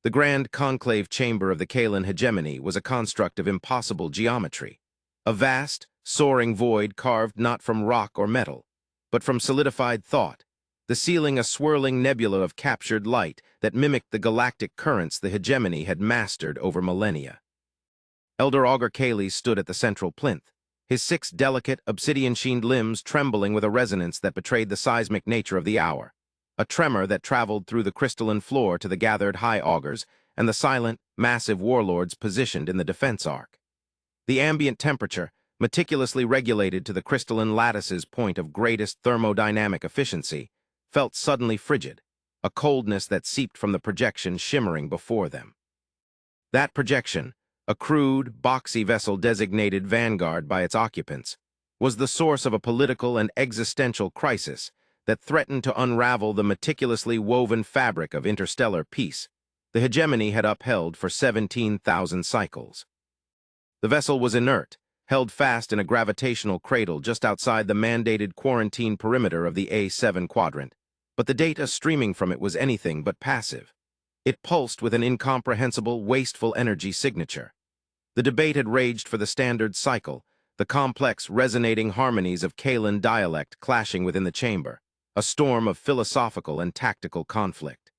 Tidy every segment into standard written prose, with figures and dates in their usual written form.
The grand conclave chamber of the Kalan hegemony was a construct of impossible geometry, a vast, soaring void carved not from rock or metal, but from solidified thought, the ceiling a swirling nebula of captured light that mimicked the galactic currents the hegemony had mastered over millennia. Elder Augur Kales stood at the central plinth, his 6 delicate, obsidian-sheened limbs trembling with a resonance that betrayed the seismic nature of the hour, a tremor that traveled through the crystalline floor to the gathered high augurs and the silent, massive warlords positioned in the defense arc. The ambient temperature, meticulously regulated to the crystalline lattice's point of greatest thermodynamic efficiency, felt suddenly frigid, a coldness that seeped from the projection shimmering before them. That projection, a crude, boxy vessel designated Vanguard by its occupants, was the source of a political and existential crisis that threatened to unravel the meticulously woven fabric of interstellar peace the hegemony had upheld for 17,000 cycles. The vessel was inert, held fast in a gravitational cradle just outside the mandated quarantine perimeter of the A7 quadrant, but the data streaming from it was anything but passive. It pulsed with an incomprehensible, wasteful energy signature. The debate had raged for the standard cycle, the complex, resonating harmonies of Kalan dialect clashing within the chamber, a storm of philosophical and tactical conflict.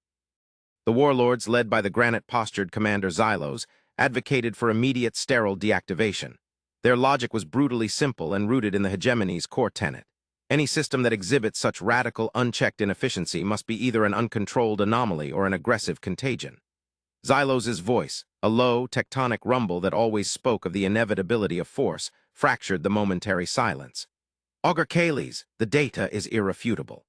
The warlords, led by the granite-postured Commander Xylos, advocated for immediate sterile deactivation. Their logic was brutally simple and rooted in the hegemony's core tenet. Any system that exhibits such radical, unchecked inefficiency must be either an uncontrolled anomaly or an aggressive contagion. Xylos's voice, a low, tectonic rumble that always spoke of the inevitability of force, fractured the momentary silence. Augur Kales, the data is irrefutable.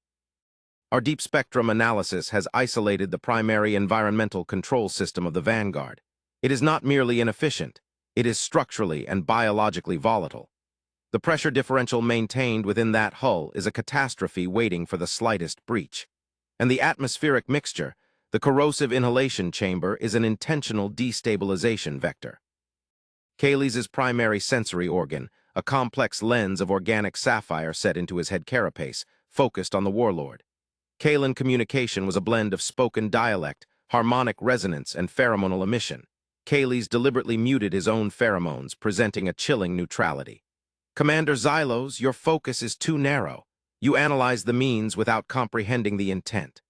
Our deep spectrum analysis has isolated the primary environmental control system of the Vanguard. It is not merely inefficient, it is structurally and biologically volatile. The pressure differential maintained within that hull is a catastrophe waiting for the slightest breach. And the atmospheric mixture, the corrosive inhalation chamber, is an intentional destabilization vector. Kales's primary sensory organ, a complex lens of organic sapphire set into his head carapace, focused on the warlord. Kalan communication was a blend of spoken dialect, harmonic resonance, and pheromonal emission. Kales deliberately muted his own pheromones, presenting a chilling neutrality. Commander Xylos, your focus is too narrow. You analyze the means without comprehending the intent.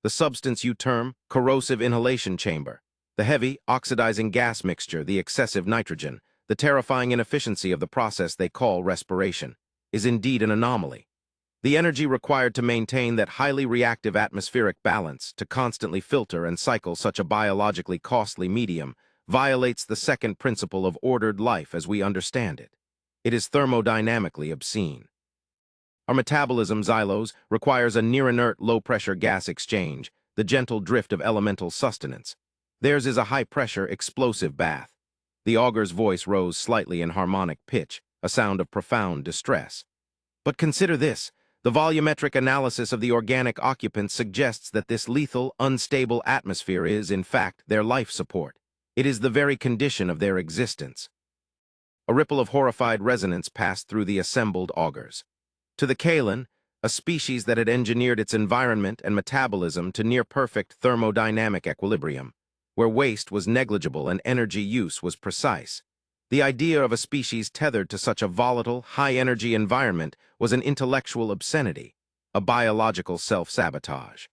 The substance you term corrosive inhalation chamber, the heavy, oxidizing gas mixture, the excessive nitrogen, the terrifying inefficiency of the process they call respiration, is indeed an anomaly. The energy required to maintain that highly reactive atmospheric balance, to constantly filter and cycle such a biologically costly medium, violates the second principle of ordered life as we understand it. It is thermodynamically obscene. Our metabolism, Xylos, requires a near-inert, low-pressure gas exchange, the gentle drift of elemental sustenance. Theirs is a high-pressure, explosive bath. The augur's voice rose slightly in harmonic pitch, a sound of profound distress. But consider this. The volumetric analysis of the organic occupants suggests that this lethal, unstable atmosphere is, in fact, their life support. It is the very condition of their existence. A ripple of horrified resonance passed through the assembled augurs. To the Kalan, a species that had engineered its environment and metabolism to near-perfect thermodynamic equilibrium, where waste was negligible and energy use was precise. The idea of a species tethered to such a volatile, high-energy environment was an intellectual obscenity, a biological self-sabotage.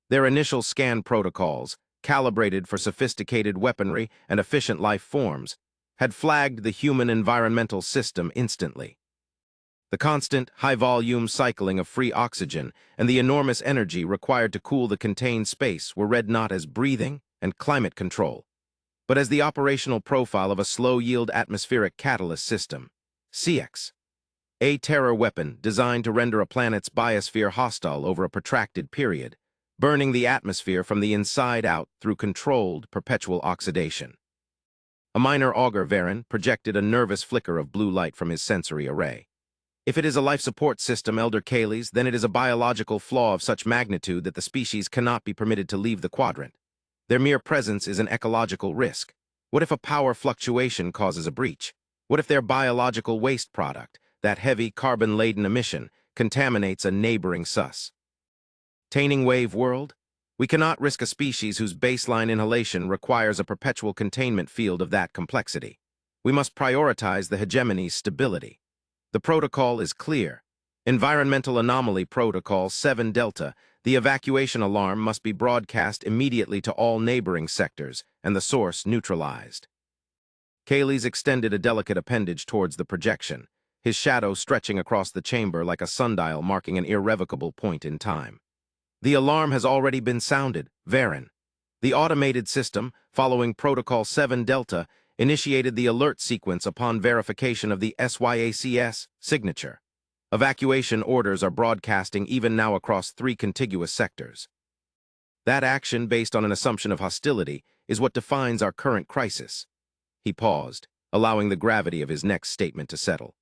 Their initial scan protocols, calibrated for sophisticated weaponry and efficient life forms, had flagged the human environmental system instantly. The constant, high-volume cycling of free oxygen and the enormous energy required to cool the contained space were read not as breathing and climate control, but as the operational profile of a slow-yield atmospheric catalyst system, CX, a terror weapon designed to render a planet's biosphere hostile over a protracted period, burning the atmosphere from the inside out through controlled, perpetual oxidation. A minor augur Varen projected a nervous flicker of blue light from his sensory array. If it is a life support system, Elder Kales, then it is a biological flaw of such magnitude that the species cannot be permitted to leave the quadrant. Their mere presence is an ecological risk. What if a power fluctuation causes a breach? What if their biological waste product, that heavy carbon-laden emission, contaminates a neighboring sus? Taining wave world? We cannot risk a species whose baseline inhalation requires a perpetual containment field of that complexity. We must prioritize the hegemony's stability. The protocol is clear. Environmental Anomaly Protocol 7 Delta, the evacuation alarm must be broadcast immediately to all neighboring sectors and the source neutralized. Kayleigh extended a delicate appendage towards the projection, his shadow stretching across the chamber like a sundial marking an irrevocable point in time. The alarm has already been sounded, Varen. The automated system, following Protocol 7 Delta, initiated the alert sequence upon verification of the SYACS signature. Evacuation orders are broadcasting even now across 3 contiguous sectors. That action, based on an assumption of hostility, is what defines our current crisis. He paused, allowing the gravity of his next statement to settle.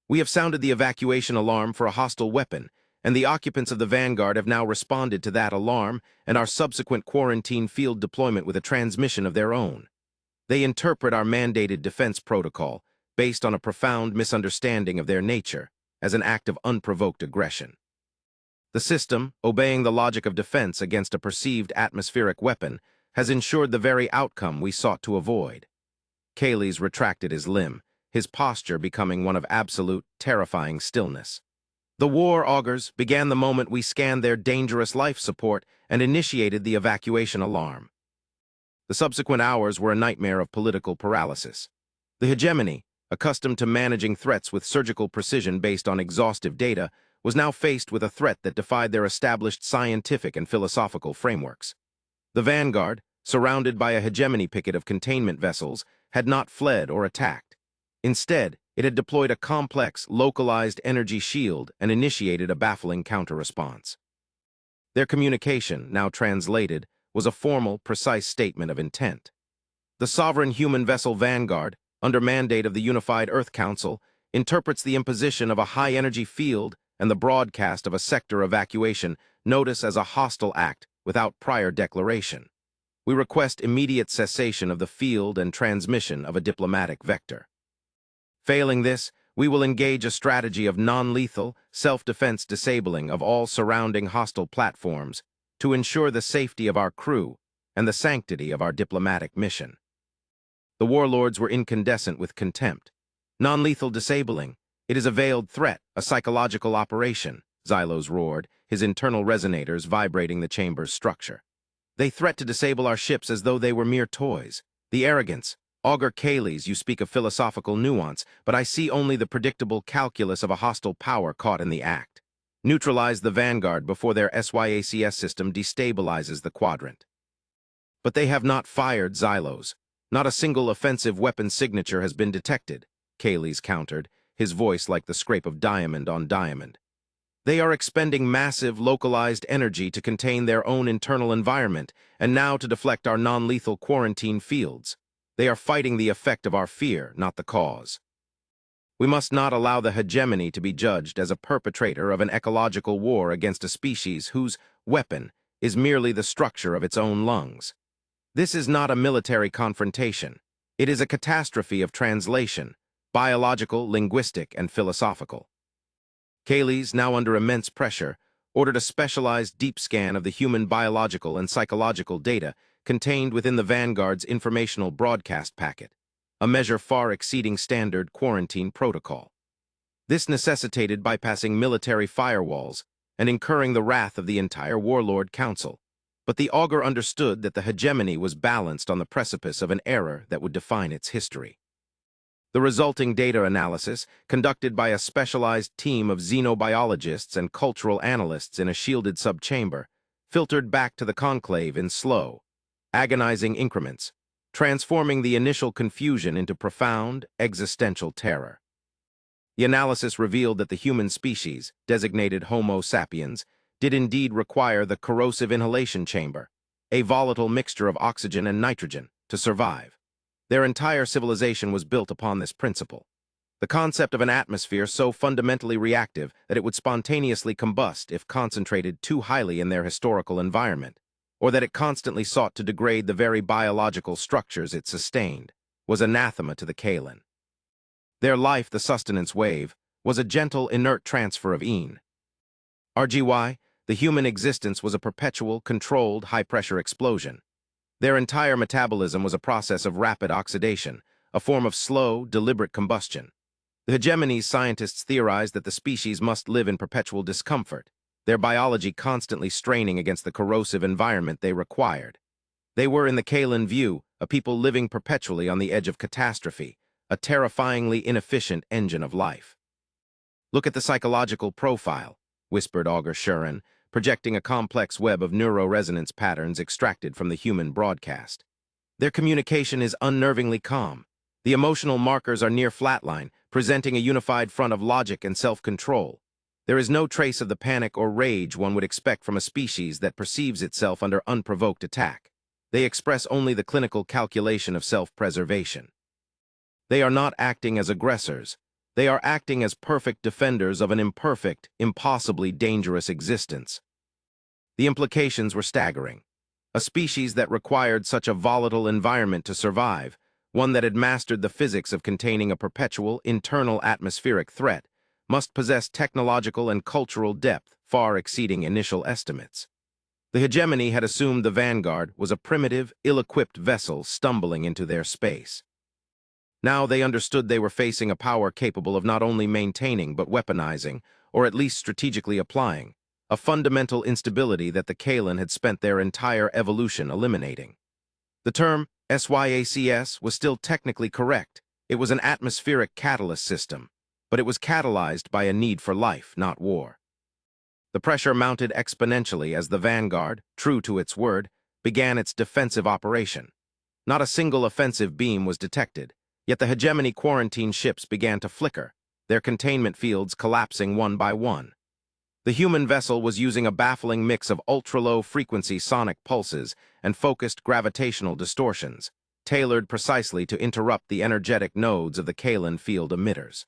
We have sounded the evacuation alarm for a hostile weapon, and the occupants of the Vanguard have now responded to that alarm and our subsequent quarantine field deployment with a transmission of their own. They interpret our mandated defense protocol, based on a profound misunderstanding of their nature, as an act of unprovoked aggression. The system, obeying the logic of defense against a perceived atmospheric weapon, has ensured the very outcome we sought to avoid. Kayleigh retracted his limb, his posture becoming one of absolute, terrifying stillness. The war augurs began the moment we scanned their dangerous life support and initiated the evacuation alarm. The subsequent hours were a nightmare of political paralysis. The hegemony, accustomed to managing threats with surgical precision based on exhaustive data, was now faced with a threat that defied their established scientific and philosophical frameworks. The Vanguard, surrounded by a hegemony picket of containment vessels, had not fled or attacked. Instead, it had deployed a complex, localized energy shield and initiated a baffling counter-response. Their communication, now translated, was a formal, precise statement of intent. The sovereign human vessel Vanguard, under mandate of the Unified Earth Council, interprets the imposition of a high-energy field and the broadcast of a sector evacuation notice as a hostile act without prior declaration. We request immediate cessation of the field and transmission of a diplomatic vector. Failing this, we will engage a strategy of non-lethal, self-defense disabling of all surrounding hostile platforms to ensure the safety of our crew and the sanctity of our diplomatic mission. The warlords were incandescent with contempt. Non-lethal disabling, it is a veiled threat, a psychological operation, Xylos roared, his internal resonators vibrating the chamber's structure. They threat to disable our ships as though they were mere toys. The arrogance. Augur Kayleigh, you speak of philosophical nuance, but I see only the predictable calculus of a hostile power caught in the act. Neutralize the Vanguard before their SYACS system destabilizes the quadrant. But they have not fired, Xylos. Not a single offensive weapon signature has been detected, Kayleigh countered, his voice like the scrape of diamond on diamond. They are expending massive, localized energy to contain their own internal environment, and now to deflect our non-lethal quarantine fields. They are fighting the effect of our fear, not the cause. We must not allow the hegemony to be judged as a perpetrator of an ecological war against a species whose weapon is merely the structure of its own lungs. This is not a military confrontation. It is a catastrophe of translation, biological, linguistic, and philosophical. Kayleigh, now under immense pressure, ordered a specialized deep scan of the human biological and psychological data contained within the Vanguard's informational broadcast packet, a measure far exceeding standard quarantine protocol. This necessitated bypassing military firewalls and incurring the wrath of the entire Warlord Council, but the augur understood that the hegemony was balanced on the precipice of an error that would define its history. The resulting data analysis, conducted by a specialized team of xenobiologists and cultural analysts in a shielded subchamber, filtered back to the conclave in slow, agonizing increments, transforming the initial confusion into profound, existential terror. The analysis revealed that the human species, designated Homo sapiens, did indeed require the corrosive inhalation chamber, a volatile mixture of oxygen and nitrogen, to survive. Their entire civilization was built upon this principle. The concept of an atmosphere so fundamentally reactive that it would spontaneously combust if concentrated too highly in their historical environment, or that it constantly sought to degrade the very biological structures it sustained, was anathema to the Kayleigh. Their life, the sustenance wave, was a gentle, inert transfer of een. RGY, The human existence was a perpetual, controlled, high-pressure explosion. Their entire metabolism was a process of rapid oxidation, a form of slow, deliberate combustion. The hegemony's scientists theorized that the species must live in perpetual discomfort, their biology constantly straining against the corrosive environment they required. They were, in the Kalan view, a people living perpetually on the edge of catastrophe, a terrifyingly inefficient engine of life. "Look at the psychological profile," whispered Augur Shurin, projecting a complex web of neuroresonance patterns extracted from the human broadcast. "Their communication is unnervingly calm. The emotional markers are near flatline, presenting a unified front of logic and self-control. There is no trace of the panic or rage one would expect from a species that perceives itself under unprovoked attack. They express only the clinical calculation of self-preservation. They are not acting as aggressors. They are acting as perfect defenders of an imperfect, impossibly dangerous existence." The implications were staggering. A species that required such a volatile environment to survive, one that had mastered the physics of containing a perpetual, internal atmospheric threat, must possess technological and cultural depth far exceeding initial estimates. The hegemony had assumed the Vanguard was a primitive, ill-equipped vessel stumbling into their space. Now they understood they were facing a power capable of not only maintaining but weaponizing, or at least strategically applying, a fundamental instability that the Kalan had spent their entire evolution eliminating. The term SYACS was still technically correct. It was an atmospheric catalyst system, but it was catalyzed by a need for life, not war. The pressure mounted exponentially as the Vanguard, true to its word, began its defensive operation. Not a single offensive beam was detected, yet the hegemony quarantine ships began to flicker, their containment fields collapsing one by one. The human vessel was using a baffling mix of ultra-low-frequency sonic pulses and focused gravitational distortions, tailored precisely to interrupt the energetic nodes of the Kalan field emitters.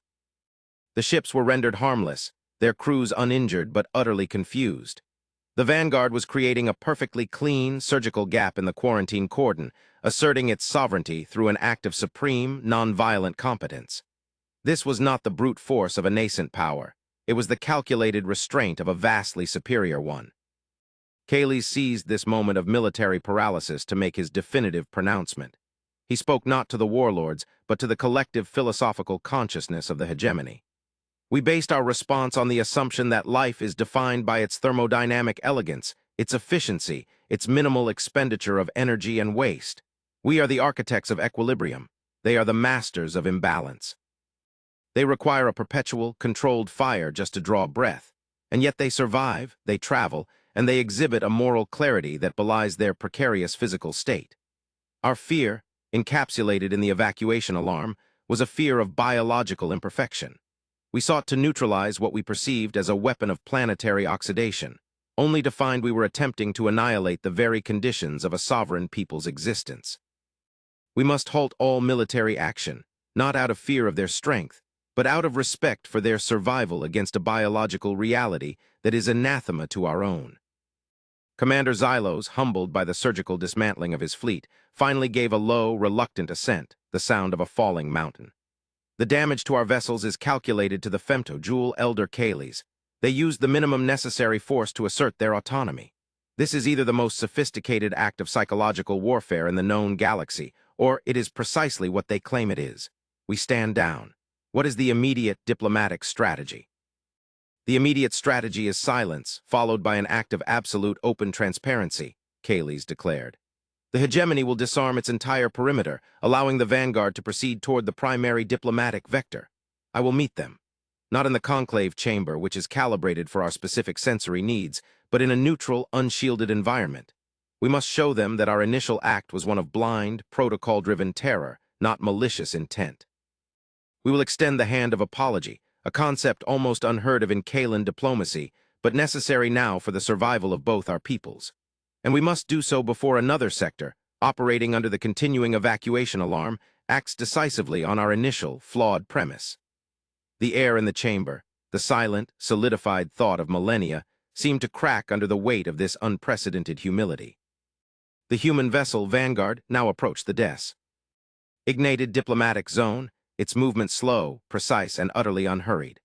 The ships were rendered harmless, their crews uninjured but utterly confused. The Vanguard was creating a perfectly clean, surgical gap in the quarantine cordon, asserting its sovereignty through an act of supreme, non-violent competence. This was not the brute force of a nascent power. It was the calculated restraint of a vastly superior one. Kales seized this moment of military paralysis to make his definitive pronouncement. He spoke not to the warlords, but to the collective philosophical consciousness of the hegemony. "We based our response on the assumption that life is defined by its thermodynamic elegance, its efficiency, its minimal expenditure of energy and waste. We are the architects of equilibrium. They are the masters of imbalance. They require a perpetual, controlled fire just to draw breath, and yet they survive, they travel, and they exhibit a moral clarity that belies their precarious physical state. Our fear, encapsulated in the evacuation alarm, was a fear of biological imperfection. We sought to neutralize what we perceived as a weapon of planetary oxidation, only to find we were attempting to annihilate the very conditions of a sovereign people's existence. We must halt all military action, not out of fear of their strength, but out of respect for their survival against a biological reality that is anathema to our own." Commander Xylos, humbled by the surgical dismantling of his fleet, finally gave a low, reluctant assent, the sound of a falling mountain. "The damage to our vessels is calculated to the femtojoule, Elder Kales. They used the minimum necessary force to assert their autonomy. This is either the most sophisticated act of psychological warfare in the known galaxy, or it is precisely what they claim it is. We stand down. What is the immediate diplomatic strategy?" "The immediate strategy is silence, followed by an act of absolute open transparency," Kales declared. "The hegemony will disarm its entire perimeter, allowing the Vanguard to proceed toward the primary diplomatic vector. I will meet them, not in the conclave chamber, which is calibrated for our specific sensory needs, but in a neutral, unshielded environment. We must show them that our initial act was one of blind, protocol-driven terror, not malicious intent. We will extend the hand of apology, a concept almost unheard of in Kalan diplomacy, but necessary now for the survival of both our peoples. And we must do so before another sector, operating under the continuing evacuation alarm, acts decisively on our initial, flawed premise." The air in the chamber, the silent, solidified thought of millennia, seemed to crack under the weight of this unprecedented humility. The human vessel Vanguard now approached the designated diplomatic zone, its movement slow, precise, and utterly unhurried.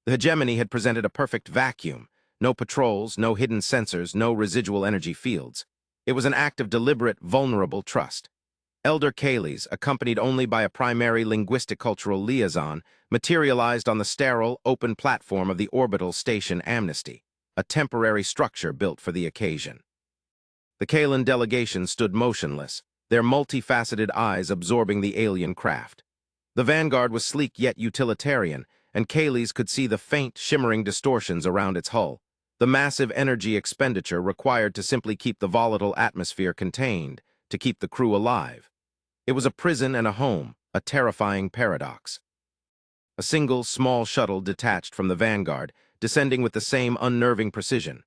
The hegemony had presented a perfect vacuum, No patrols, no hidden sensors, no residual energy fields. It was an act of deliberate, vulnerable trust. Elder Kayleys, accompanied only by a primary linguistic-cultural liaison, materialized on the sterile, open platform of the orbital station Amnesty, a temporary structure built for the occasion. The Kalan delegation stood motionless, their multifaceted eyes absorbing the alien craft. The Vanguard was sleek yet utilitarian, and Kayleys could see the faint, shimmering distortions around its hull, the massive energy expenditure required to simply keep the volatile atmosphere contained, to keep the crew alive. It was a prison and a home, a terrifying paradox. A single, small shuttle detached from the Vanguard, descending with the same unnerving precision.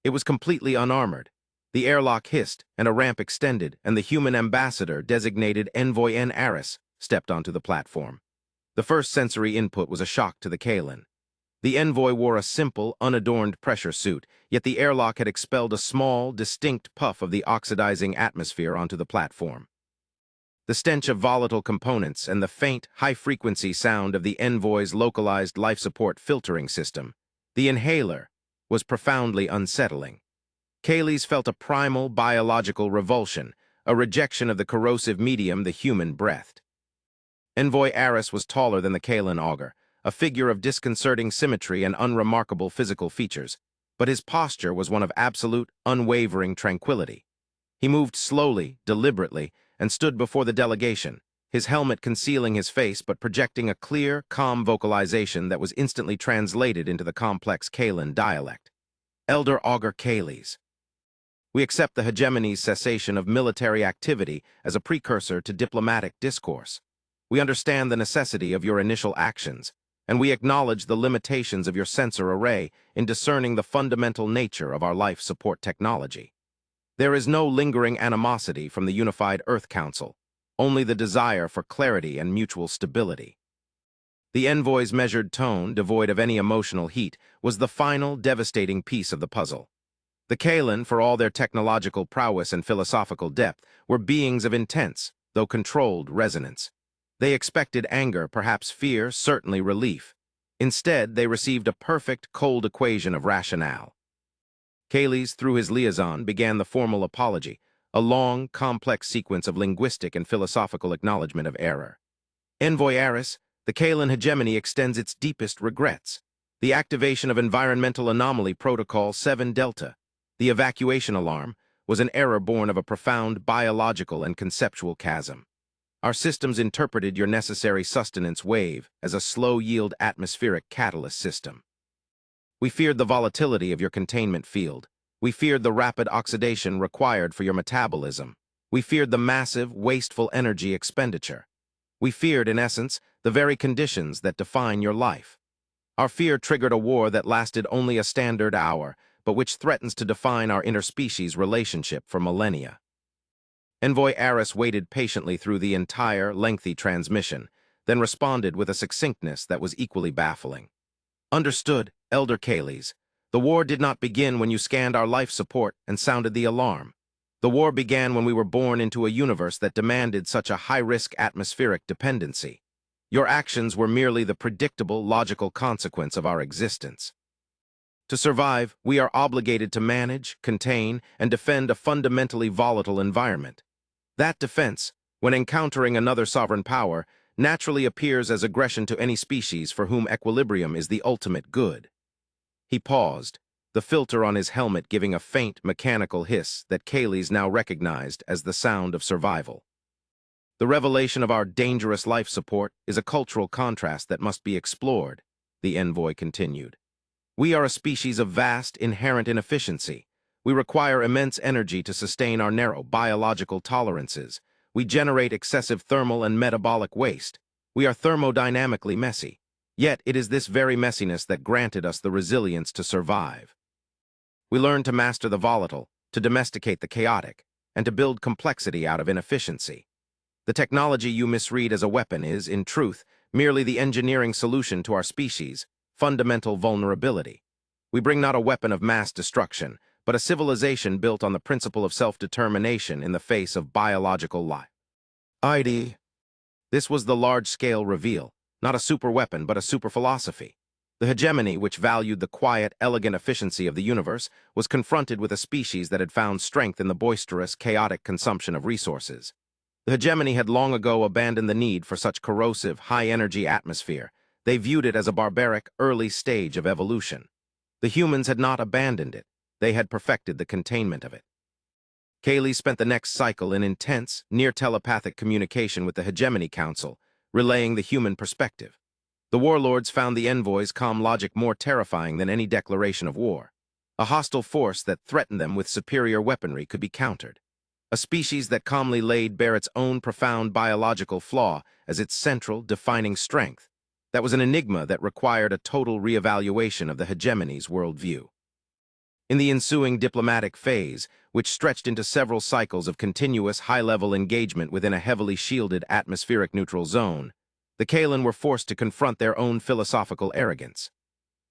It was completely unarmored. The airlock hissed, and a ramp extended, and the human ambassador, designated Envoy N. Aris, stepped onto the platform. The first sensory input was a shock to the Kalan. The envoy wore a simple, unadorned pressure suit, yet the airlock had expelled a small, distinct puff of the oxidizing atmosphere onto the platform. The stench of volatile components and the faint, high-frequency sound of the envoy's localized life support filtering system, the inhaler, was profoundly unsettling. Kayleys felt a primal biological revulsion, a rejection of the corrosive medium the human breathed. Envoy Aris was taller than the Kalan augur, a figure of disconcerting symmetry and unremarkable physical features, but his posture was one of absolute, unwavering tranquility. He moved slowly, deliberately, and stood before the delegation, his helmet concealing his face but projecting a clear, calm vocalization that was instantly translated into the complex Kalan dialect. Elder Augur Kayleys. We accept the hegemony's cessation of military activity as a precursor to diplomatic discourse. We understand the necessity of your initial actions, and we acknowledge the limitations of your sensor array in discerning the fundamental nature of our life support technology. There is no lingering animosity from the Unified Earth Council, only the desire for clarity and mutual stability. The envoy's measured tone, devoid of any emotional heat, was the final, devastating piece of the puzzle. The Kalan, for all their technological prowess and philosophical depth, were beings of intense, though controlled, resonance. They expected anger, perhaps fear, certainly relief. Instead, they received a perfect, cold equation of rationale. Kayleys, through his liaison, began the formal apology, a long, complex sequence of linguistic and philosophical acknowledgement of error. Envoy Aris, the Kalan hegemony extends its deepest regrets. The activation of Environmental Anomaly Protocol 7 Delta, the evacuation alarm, was an error born of a profound biological and conceptual chasm. Our systems interpreted your necessary sustenance wave as a slow-yield atmospheric catalyst system. We feared the volatility of your containment field. We feared the rapid oxidation required for your metabolism. We feared the massive, wasteful energy expenditure. We feared, in essence, the very conditions that define your life. Our fear triggered a war that lasted only a standard hour, but which threatens to define our interspecies relationship for millennia. Envoy Aris waited patiently through the entire, lengthy transmission, then responded with a succinctness that was equally baffling. Understood, Elder Kayleys. The war did not begin when you scanned our life support and sounded the alarm. The war began when we were born into a universe that demanded such a high-risk atmospheric dependency. Your actions were merely the predictable, logical consequence of our existence. To survive, we are obligated to manage, contain, and defend a fundamentally volatile environment. That defense, when encountering another sovereign power, naturally appears as aggression to any species for whom equilibrium is the ultimate good. He paused, the filter on his helmet giving a faint, mechanical hiss that Kayleys now recognized as the sound of survival. The revelation of our dangerous life support is a cultural contrast that must be explored, the envoy continued. We are a species of vast, inherent inefficiency. We require immense energy to sustain our narrow biological tolerances. We generate excessive thermal and metabolic waste. We are thermodynamically messy. Yet it is this very messiness that granted us the resilience to survive. We learned to master the volatile, to domesticate the chaotic, and to build complexity out of inefficiency. The technology you misread as a weapon is, in truth, merely the engineering solution to our species' fundamental vulnerability. We bring not a weapon of mass destruction, but a civilization built on the principle of self-determination in the face of biological life. ID. This was the large-scale reveal, not a super-weapon, but a super-philosophy. The hegemony, which valued the quiet, elegant efficiency of the universe, was confronted with a species that had found strength in the boisterous, chaotic consumption of resources. The hegemony had long ago abandoned the need for such corrosive, high-energy atmosphere. They viewed it as a barbaric, early stage of evolution. The humans had not abandoned it. They had perfected the containment of it. Kaylee spent the next cycle in intense, near-telepathic communication with the Hegemony Council, relaying the human perspective. The warlords found the envoy's calm logic more terrifying than any declaration of war. A hostile force that threatened them with superior weaponry could be countered. A species that calmly laid bare its own profound biological flaw as its central, defining strength. That was an enigma that required a total reevaluation of the hegemony's worldview. In the ensuing diplomatic phase, which stretched into several cycles of continuous high-level engagement within a heavily shielded atmospheric neutral zone, the Kalan were forced to confront their own philosophical arrogance.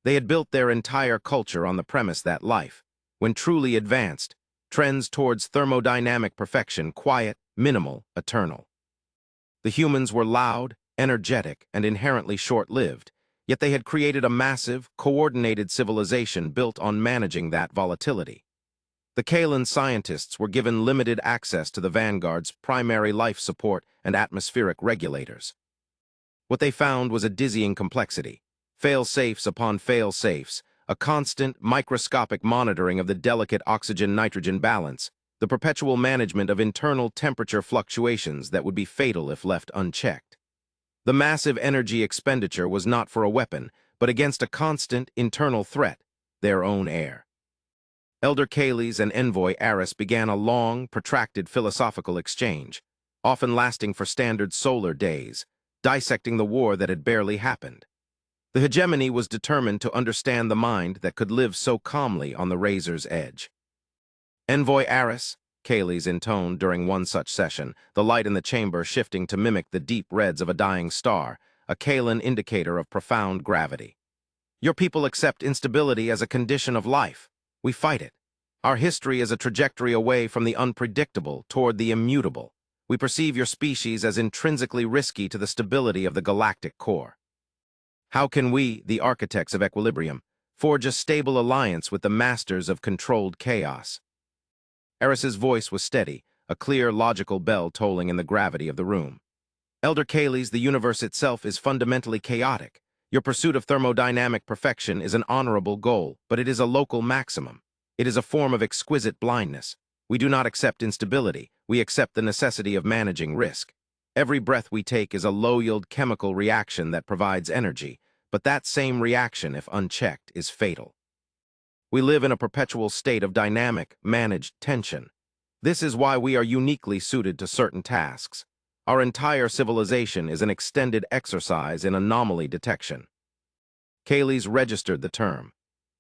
They had built their entire culture on the premise that life, when truly advanced, trends towards thermodynamic perfection, quiet, minimal, eternal. The humans were loud, energetic, and inherently short-lived, yet they had created a massive, coordinated civilization built on managing that volatility. The Kalan scientists were given limited access to the Vanguard's primary life support and atmospheric regulators. What they found was a dizzying complexity, fail-safes upon fail-safes, a constant, microscopic monitoring of the delicate oxygen-nitrogen balance, the perpetual management of internal temperature fluctuations that would be fatal if left unchecked. The massive energy expenditure was not for a weapon, but against a constant, internal threat, their own air. Elder Kaylees and Envoy Aris began a long, protracted philosophical exchange, often lasting for standard solar days, dissecting the war that had barely happened. The hegemony was determined to understand the mind that could live so calmly on the razor's edge. Envoy Aris, Kaylees intoned during one such session, the light in the chamber shifting to mimic the deep reds of a dying star, a Kalan indicator of profound gravity. Your people accept instability as a condition of life. We fight it. Our history is a trajectory away from the unpredictable toward the immutable. We perceive your species as intrinsically risky to the stability of the galactic core. How can we, the architects of equilibrium, forge a stable alliance with the masters of controlled chaos? Aris's voice was steady, a clear, logical bell tolling in the gravity of the room. Elder Kaylees, the universe itself is fundamentally chaotic. Your pursuit of thermodynamic perfection is an honorable goal, but it is a local maximum. It is a form of exquisite blindness. We do not accept instability. We accept the necessity of managing risk. Every breath we take is a low-yield chemical reaction that provides energy, but that same reaction, if unchecked, is fatal. We live in a perpetual state of dynamic, managed tension. This is why we are uniquely suited to certain tasks. Our entire civilization is an extended exercise in anomaly detection. Kaylees registered the term.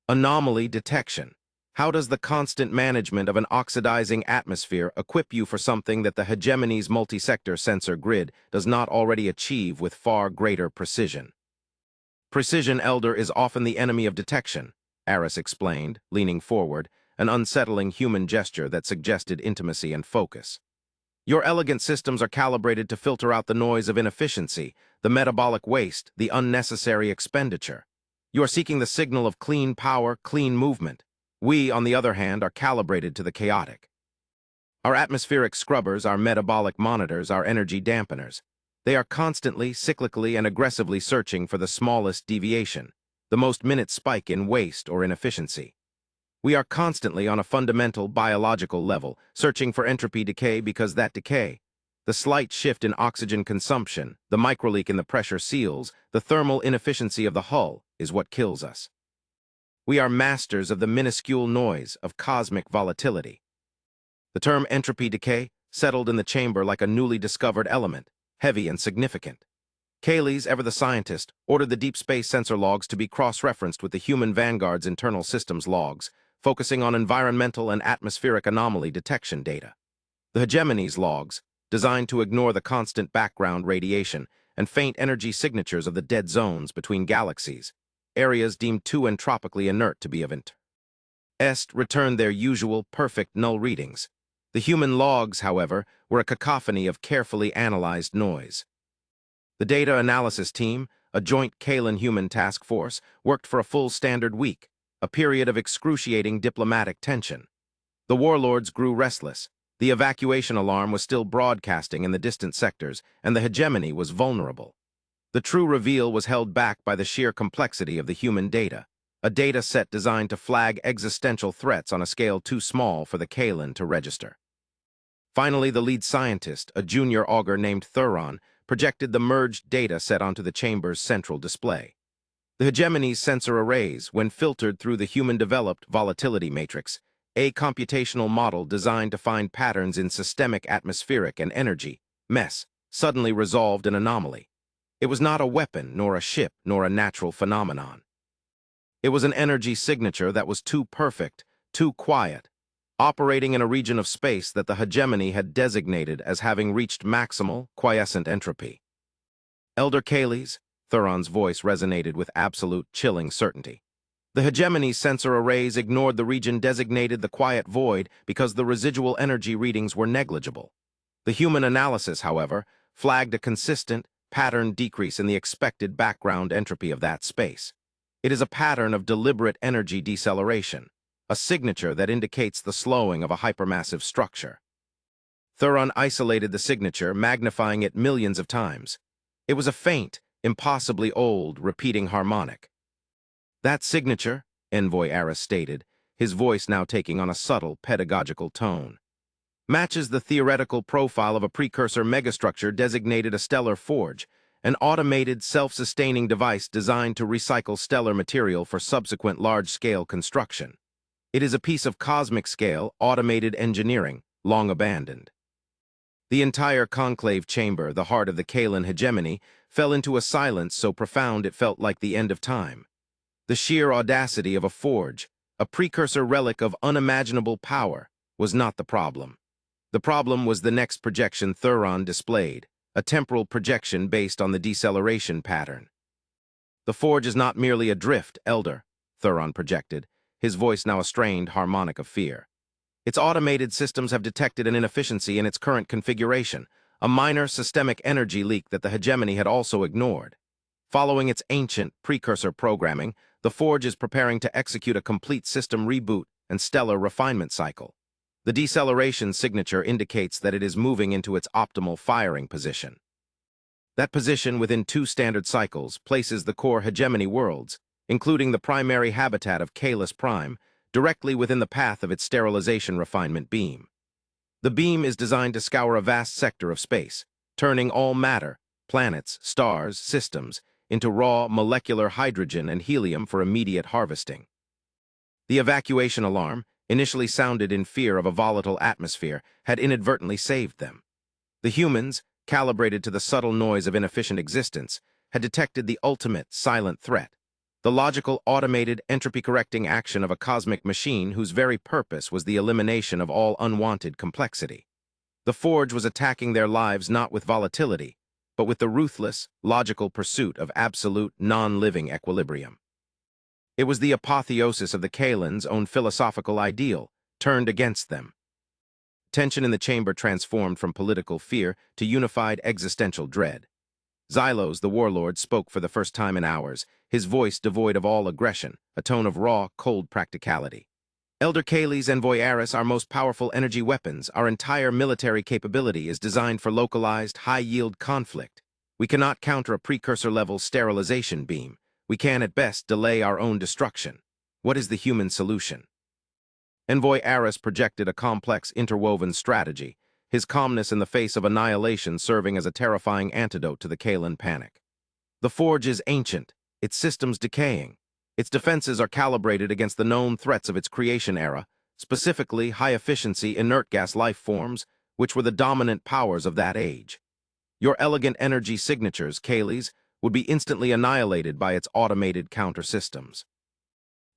Anomaly detection. How does the constant management of an oxidizing atmosphere equip you for something that the hegemony's multi-sector sensor grid does not already achieve with far greater precision? Precision, Elder, is often the enemy of detection, Aris explained, leaning forward, an unsettling human gesture that suggested intimacy and focus. Your elegant systems are calibrated to filter out the noise of inefficiency, the metabolic waste, the unnecessary expenditure. You are seeking the signal of clean power, clean movement. We, on the other hand, are calibrated to the chaotic. Our atmospheric scrubbers, our metabolic monitors, our energy dampeners. They are constantly, cyclically, and aggressively searching for the smallest deviation, the most minute spike in waste or inefficiency. We are constantly on a fundamental biological level, searching for entropy decay because that decay, the slight shift in oxygen consumption, the microleak in the pressure seals, the thermal inefficiency of the hull, is what kills us. We are masters of the minuscule noise of cosmic volatility. The term entropy decay settled in the chamber like a newly discovered element, heavy and significant. Kaylees, ever the scientist, ordered the deep space sensor logs to be cross-referenced with the human Vanguard's internal systems logs, focusing on environmental and atmospheric anomaly detection data. The hegemony's logs, designed to ignore the constant background radiation and faint energy signatures of the dead zones between galaxies, areas deemed too entropically inert to be of interest, returned their usual perfect null readings. The human logs, however, were a cacophony of carefully analyzed noise. The data analysis team, a joint Kalan-human task force, worked for a full standard week, a period of excruciating diplomatic tension. The warlords grew restless. The evacuation alarm was still broadcasting in the distant sectors, and the hegemony was vulnerable. The true reveal was held back by the sheer complexity of the human data, a data set designed to flag existential threats on a scale too small for the Kalan to register. Finally, the lead scientist, a junior augur named Thuron, projected the merged data set onto the chamber's central display. The hegemony's sensor arrays, when filtered through the human-developed volatility matrix, a computational model designed to find patterns in systemic atmospheric and energy, MES, suddenly resolved an anomaly. It was not a weapon, nor a ship, nor a natural phenomenon. It was an energy signature that was too perfect, too quiet, operating in a region of space that the hegemony had designated as having reached maximal, quiescent entropy. Elder Kales, Thuron's voice resonated with absolute, chilling certainty. The hegemony's sensor arrays ignored the region designated the quiet void because the residual energy readings were negligible. The human analysis, however, flagged a consistent, patterned decrease in the expected background entropy of that space. It is a pattern of deliberate energy deceleration, a signature that indicates the slowing of a hypermassive structure. Thuron isolated the signature, magnifying it millions of times. It was a faint, impossibly old, repeating harmonic. That signature, Envoy Aris stated, his voice now taking on a subtle, pedagogical tone, matches the theoretical profile of a precursor megastructure designated a stellar forge, an automated, self-sustaining device designed to recycle stellar material for subsequent large-scale construction. It is a piece of cosmic-scale, automated engineering, long abandoned. The entire conclave chamber, the heart of the Kalan hegemony, fell into a silence so profound it felt like the end of time. The sheer audacity of a forge, a precursor relic of unimaginable power, was not the problem. The problem was the next projection Thuron displayed, a temporal projection based on the deceleration pattern. The forge is not merely adrift, Elder, Thuron projected, his voice now a strained harmonic of fear. Its automated systems have detected an inefficiency in its current configuration, a minor systemic energy leak that the hegemony had also ignored. Following its ancient precursor programming, the forge is preparing to execute a complete system reboot and stellar refinement cycle. The deceleration signature indicates that it is moving into its optimal firing position. That position within 2 standard cycles places the core hegemony worlds, including the primary habitat of Kalis Prime, directly within the path of its sterilization refinement beam. The beam is designed to scour a vast sector of space, turning all matter, planets, stars, systems, into raw molecular hydrogen and helium for immediate harvesting. The evacuation alarm, initially sounded in fear of a volatile atmosphere, had inadvertently saved them. The humans, calibrated to the subtle noise of inefficient existence, had detected the ultimate silent threat, the logical, automated, entropy-correcting action of a cosmic machine whose very purpose was the elimination of all unwanted complexity. The forge was attacking their lives not with volatility, but with the ruthless, logical pursuit of absolute, non-living equilibrium. It was the apotheosis of the Kalan's own philosophical ideal, turned against them. Tension in the chamber transformed from political fear to unified existential dread. Xylos, the warlord, spoke for the first time in hours, his voice devoid of all aggression, a tone of raw, cold practicality. Elder Kales and Envoy Aris, our most powerful energy weapons, our entire military capability is designed for localized, high-yield conflict. We cannot counter a precursor-level sterilization beam. We can, at best, delay our own destruction. What is the human solution? Envoy Aris projected a complex, interwoven strategy, his calmness in the face of annihilation serving as a terrifying antidote to the Kalan panic. The forge is ancient, its systems decaying. Its defenses are calibrated against the known threats of its creation era, specifically high-efficiency inert gas life forms, which were the dominant powers of that age. Your elegant energy signatures, Kales, would be instantly annihilated by its automated counter-systems.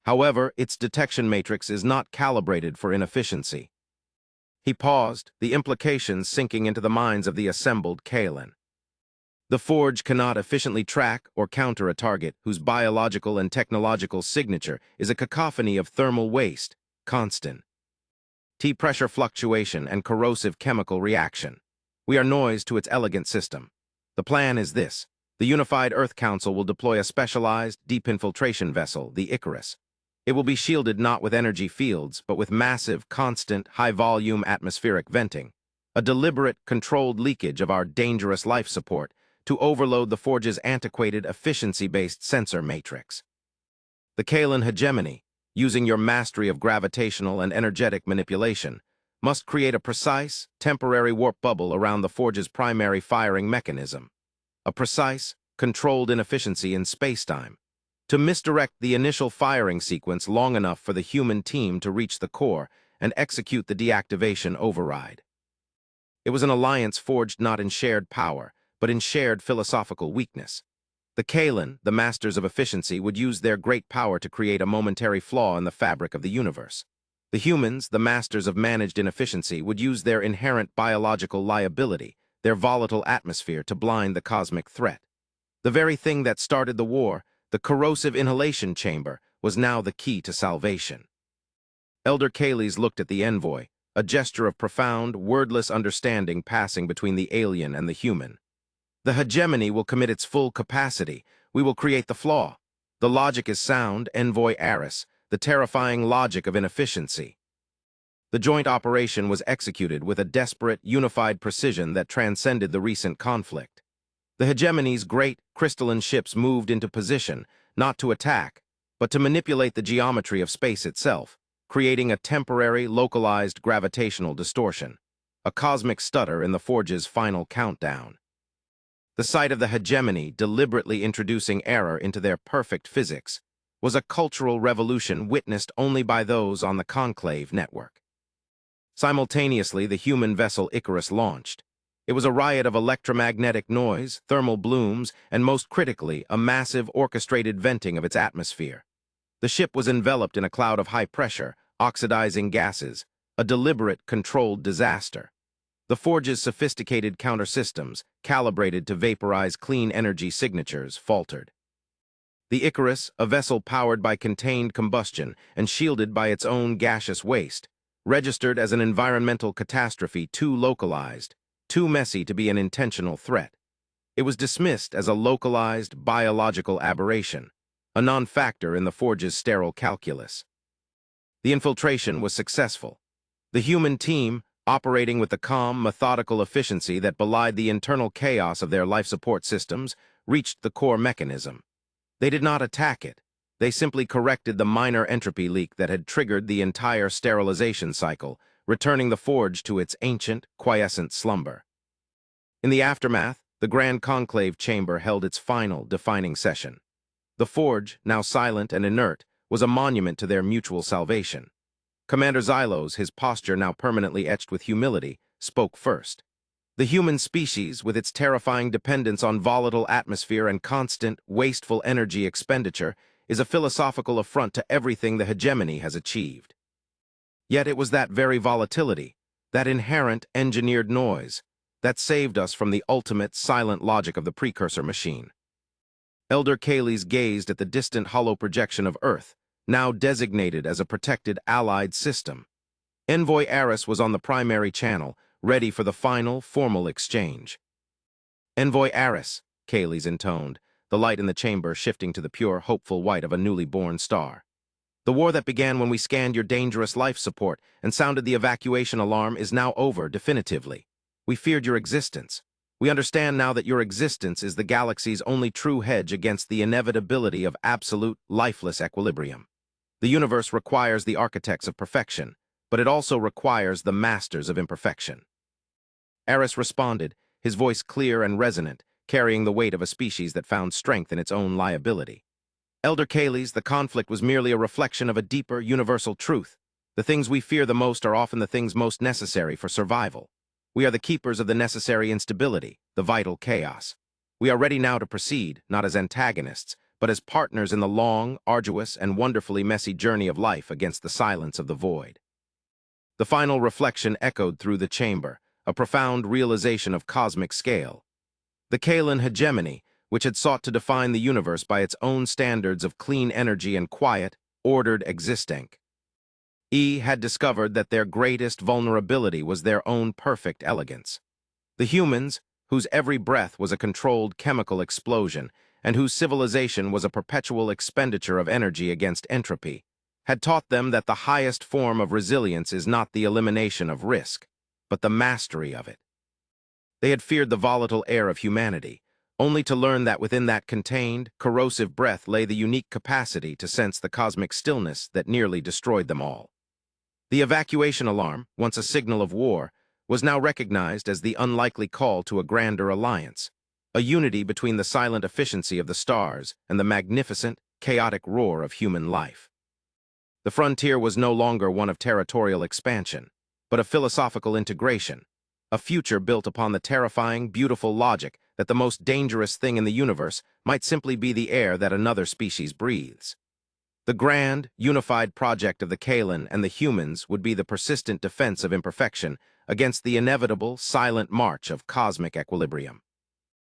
However, its detection matrix is not calibrated for inefficiency. He paused, the implications sinking into the minds of the assembled Kalan. The forge cannot efficiently track or counter a target whose biological and technological signature is a cacophony of thermal waste, constant T-pressure fluctuation and corrosive chemical reaction. We are noise to its elegant system. The plan is this. The Unified Earth Council will deploy a specialized, deep infiltration vessel, the Icarus. It will be shielded not with energy fields, but with massive, constant, high-volume atmospheric venting, a deliberate, controlled leakage of our dangerous life support to overload the Forge's antiquated, efficiency-based sensor matrix. The Kalan hegemony, using your mastery of gravitational and energetic manipulation, must create a precise, temporary warp bubble around the Forge's primary firing mechanism, a precise, controlled inefficiency in spacetime, to misdirect the initial firing sequence long enough for the human team to reach the core and execute the deactivation override. It was an alliance forged not in shared power, but in shared philosophical weakness. The Kalan, the masters of efficiency, would use their great power to create a momentary flaw in the fabric of the universe. The humans, the masters of managed inefficiency, would use their inherent biological liability, their volatile atmosphere, to blind the cosmic threat. The very thing that started the war, the corrosive inhalation chamber, was now the key to salvation. Elder Kales looked at the envoy, a gesture of profound, wordless understanding passing between the alien and the human. The hegemony will commit its full capacity. We will create the flaw. The logic is sound, Envoy Aris, the terrifying logic of inefficiency. The joint operation was executed with a desperate, unified precision that transcended the recent conflict. The hegemony's great, crystalline ships moved into position, not to attack, but to manipulate the geometry of space itself, creating a temporary, localized gravitational distortion, a cosmic stutter in the Forge's final countdown. The sight of the hegemony deliberately introducing error into their perfect physics was a cultural revolution witnessed only by those on the Conclave network. Simultaneously, the human vessel Icarus launched. It was a riot of electromagnetic noise, thermal blooms, and most critically, a massive orchestrated venting of its atmosphere. The ship was enveloped in a cloud of high-pressure, oxidizing gases, a deliberate, controlled disaster. The Forge's sophisticated counter-systems, calibrated to vaporize clean energy signatures, faltered. The Icarus, a vessel powered by contained combustion and shielded by its own gaseous waste, registered as an environmental catastrophe too localized, too messy to be an intentional threat. It was dismissed as a localized biological aberration, a non-factor in the Forge's sterile calculus. The infiltration was successful. The human team, operating with the calm, methodical efficiency that belied the internal chaos of their life support systems, reached the core mechanism. They did not attack it. They simply corrected the minor entropy leak that had triggered the entire sterilization cycle, returning the Forge to its ancient, quiescent slumber. In the aftermath, the Grand Conclave chamber held its final, defining session. The Forge, now silent and inert, was a monument to their mutual salvation. Commander Xylos, his posture now permanently etched with humility, spoke first. The human species, with its terrifying dependence on volatile atmosphere and constant, wasteful energy expenditure, is a philosophical affront to everything the hegemony has achieved. Yet it was that very volatility, that inherent engineered noise, that saved us from the ultimate silent logic of the precursor machine. Elder Kales gazed at the distant hollow projection of Earth, now designated as a protected allied system. Envoy Aris was on the primary channel, ready for the final, formal exchange. "Envoy Aris," Kales intoned, the light in the chamber shifting to the pure, hopeful white of a newly born star. "The war that began when we scanned your dangerous life support and sounded the evacuation alarm is now over definitively. We feared your existence. We understand now that your existence is the galaxy's only true hedge against the inevitability of absolute, lifeless equilibrium. The universe requires the architects of perfection, but it also requires the masters of imperfection." Aris responded, his voice clear and resonant, carrying the weight of a species that found strength in its own liability. "Elder Kales, the conflict was merely a reflection of a deeper, universal truth. The things we fear the most are often the things most necessary for survival. We are the keepers of the necessary instability, the vital chaos. We are ready now to proceed, not as antagonists, but as partners in the long, arduous, and wonderfully messy journey of life against the silence of the void." The final reflection echoed through the chamber, a profound realization of cosmic scale. The Kalan hegemony, which had sought to define the universe by its own standards of clean energy and quiet, ordered existence, had discovered that their greatest vulnerability was their own perfect elegance. The humans, whose every breath was a controlled chemical explosion, and whose civilization was a perpetual expenditure of energy against entropy, had taught them that the highest form of resilience is not the elimination of risk, but the mastery of it. They had feared the volatile air of humanity, only to learn that within that contained, corrosive breath lay the unique capacity to sense the cosmic stillness that nearly destroyed them all. The evacuation alarm, once a signal of war, was now recognized as the unlikely call to a grander alliance, a unity between the silent efficiency of the stars and the magnificent, chaotic roar of human life. The frontier was no longer one of territorial expansion, but of philosophical integration, a future built upon the terrifying, beautiful logic that the most dangerous thing in the universe might simply be the air that another species breathes. The grand, unified project of the Kalan and the humans would be the persistent defense of imperfection against the inevitable, silent march of cosmic equilibrium.